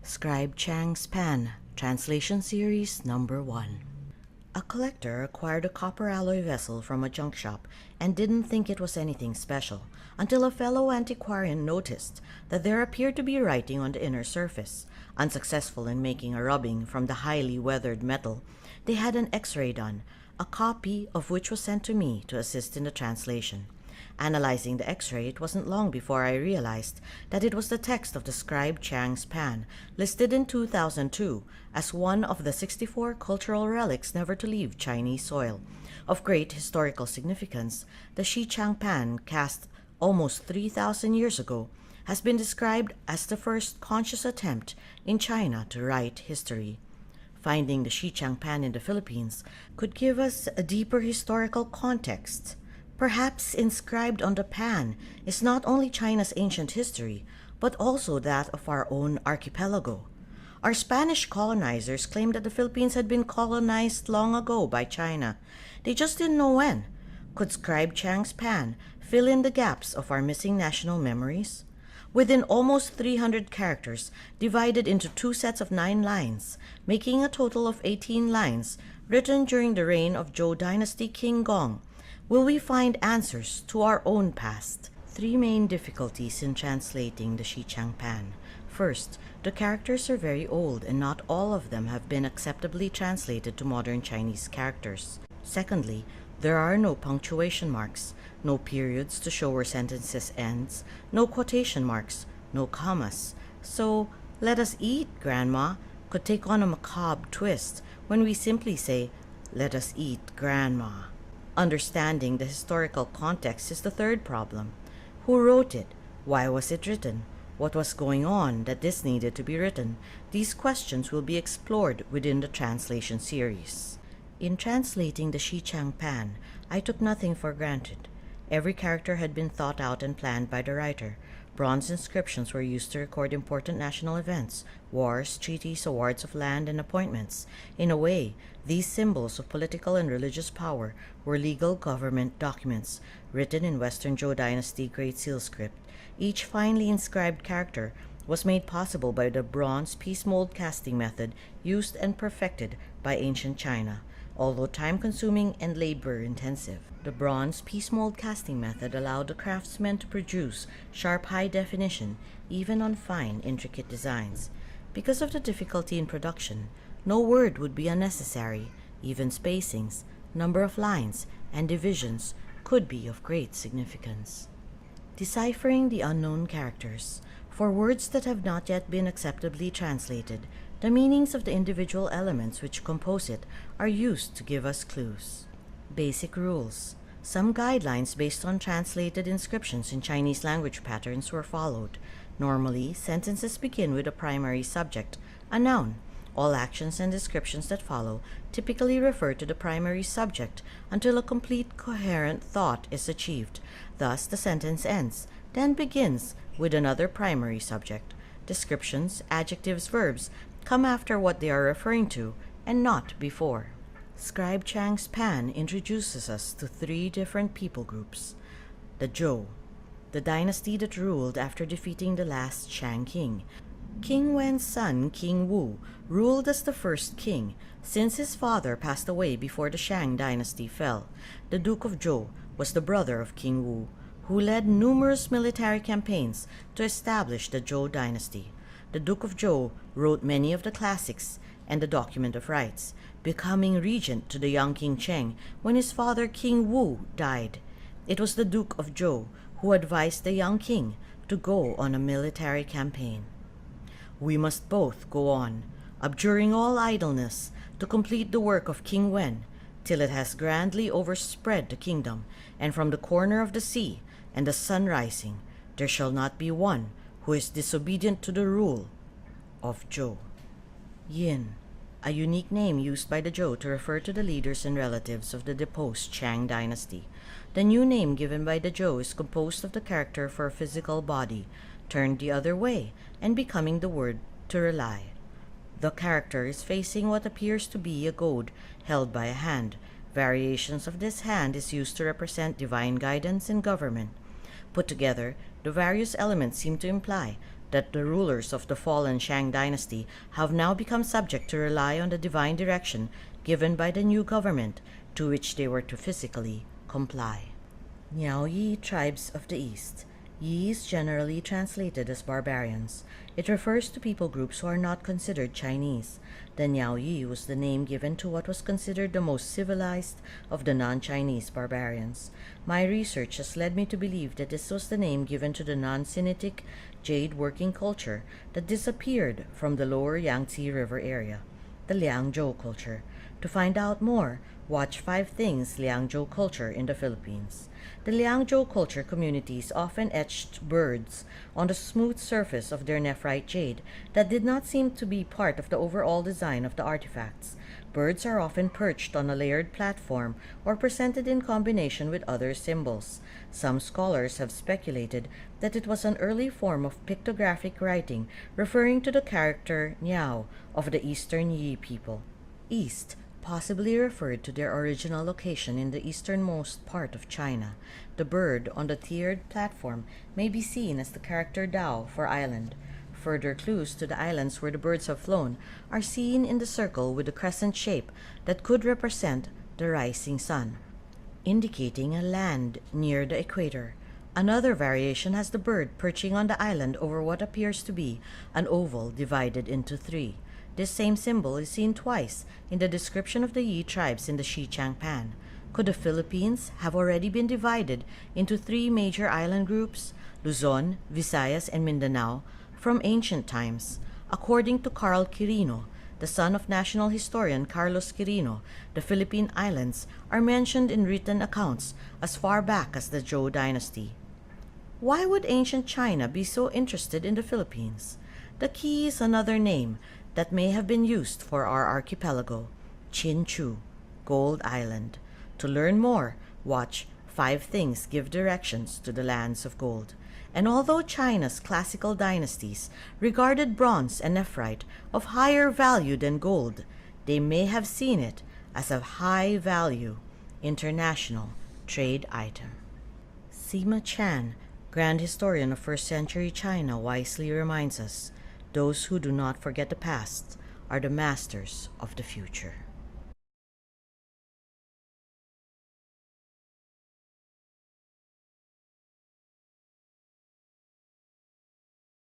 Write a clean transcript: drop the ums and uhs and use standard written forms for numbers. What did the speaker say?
ShiQiangPan1, Translation Series Number 1. A collector acquired a copper alloy vessel from a junk shop and didn't think it was anything special until a fellow antiquarian noticed that there appeared to be writing on the inner surface. Unsuccessful in making a rubbing from the highly weathered metal, they had an X-ray done, a copy of which was sent to me to assist in the translation. Analyzing the X-ray, it wasn't long before I realized that it was the text of the Scribe Qiang's Pan, listed in 2002 as one of the 64 cultural relics never to leave Chinese soil. Of great historical significance, the ShiQiangPan, cast almost 3,000 years ago, has been described as the first conscious attempt in China to write history. Finding the ShiQiangPan in the Philippines could give us a deeper historical context. Perhaps inscribed on the pan is not only China's ancient history, but also that of our own archipelago. Our Spanish colonizers claimed that the Philippines had been colonized long ago by China. They just didn't know when. Could Scribe Qiang's Pan fill in the gaps of our missing national memories? Within almost 300 characters, divided into two sets of 9 lines, making a total of 18 lines, written during the reign of Zhou Dynasty King Gong, will we find answers to our own past? 3 main difficulties in translating the ShiQiangPan. First, the characters are very old and not all of them have been acceptably translated to modern Chinese characters. Secondly, there are no punctuation marks, no periods to show where sentences ends, no quotation marks, no commas. So, "let us eat, Grandma," could take on a macabre twist when we simply say, "let us eat, Grandma." Understanding the historical context is the third problem. Who wrote it? Why was it written? What was going on that this needed to be written? These questions will be explored within the translation series. In translating the ShiQiangPan, I took nothing for granted. Every character had been thought out and planned by the writer. Bronze inscriptions were used to record important national events, wars, treaties, awards of land, and appointments. In a way, these symbols of political and religious power were legal government documents, written in Western Zhou Dynasty Great Seal script. Each finely inscribed character was made possible by the bronze piece mold casting method used and perfected by ancient China. Although time-consuming and labor-intensive, the bronze piece mold casting method allowed the craftsmen to produce sharp high-definition, even on fine, intricate designs. Because of the difficulty in production, no word would be unnecessary. Even spacings, number of lines, and divisions could be of great significance. Deciphering the unknown characters. For words that have not yet been acceptably translated, the meanings of the individual elements which compose it are used to give us clues. Basic rules. Some guidelines based on translated inscriptions in Chinese language patterns were followed. Normally, sentences begin with a primary subject, a noun. All actions and descriptions that follow typically refer to the primary subject until a complete coherent thought is achieved. Thus, the sentence ends, then begins with another primary subject. Descriptions, adjectives, verbs come after what they are referring to and not before. Scribe Qiang's Pan introduces us to 3 different people groups. The Zhou, the dynasty that ruled after defeating the last Shang king. King Wen's son, King Wu, ruled as the first king, since his father passed away before the Shang dynasty fell. The Duke of Zhou was the brother of King Wu, who led numerous military campaigns to establish the Zhou dynasty. The Duke of Zhou wrote many of the classics and the Document of Rights, becoming regent to the young King Cheng when his father King Wu died. It was the Duke of Zhou who advised the young king to go on a military campaign. "We must both go on, abjuring all idleness, to complete the work of King Wen, till it has grandly overspread the kingdom, and from the corner of the sea and the sun rising, there shall not be one who is disobedient to the rule of Zhou." Yin, a unique name used by the Zhou to refer to the leaders and relatives of the deposed Shang dynasty. The new name given by the Zhou is composed of the character for a physical body, turned the other way and becoming the word to rely. The character is facing what appears to be a goad held by a hand. Variations of this hand is used to represent divine guidance and government. Put together, the various elements seem to imply that the rulers of the fallen Qiang dynasty have now become subject to rely on the divine direction given by the new government, to which they were to physically comply. Niao Yi tribes of the East. Yi is generally translated as barbarians. It refers to people groups who are not considered Chinese. The Niao Yi was the name given to what was considered the most civilized of the non-Chinese barbarians. My research has led me to believe that this was the name given to the non-Sinitic jade working culture that disappeared from the lower Yangtze River area, the Liangzhou culture. To find out more, watch 5 Things Liangzhou Culture in the Philippines. The Liangzhou culture communities often etched birds on the smooth surface of their nephrite jade that did not seem to be part of the overall design of the artifacts. Birds are often perched on a layered platform or presented in combination with other symbols. Some scholars have speculated that it was an early form of pictographic writing referring to the character Niao of the Eastern Yi people. East possibly referred to their original location in the easternmost part of China. The bird on the tiered platform may be seen as the character Dao for island. Further clues to the islands where the birds have flown are seen in the circle with the crescent shape that could represent the rising sun, indicating a land near the equator. Another variation has the bird perching on the island over what appears to be an oval divided into 3. This same symbol is seen twice in the description of the Yi tribes in the ShiQiangPan. Could the Philippines have already been divided into 3 major island groups, Luzon, Visayas, and Mindanao, from ancient times? According to Carl Quirino, the son of national historian Carlos Quirino, the Philippine Islands are mentioned in written accounts as far back as the Zhou dynasty. Why would ancient China be so interested in the Philippines? The key is another name that may have been used for our archipelago, Chinchu, Gold Island. To learn more, watch 5 Things Give Directions to the Lands of Gold. And although China's classical dynasties regarded bronze and nephrite of higher value than gold, they may have seen it as a high-value international trade item. Sima Chan, Grand Historian of 1st Century China, wisely reminds us, those who do not forget the past are the masters of the future.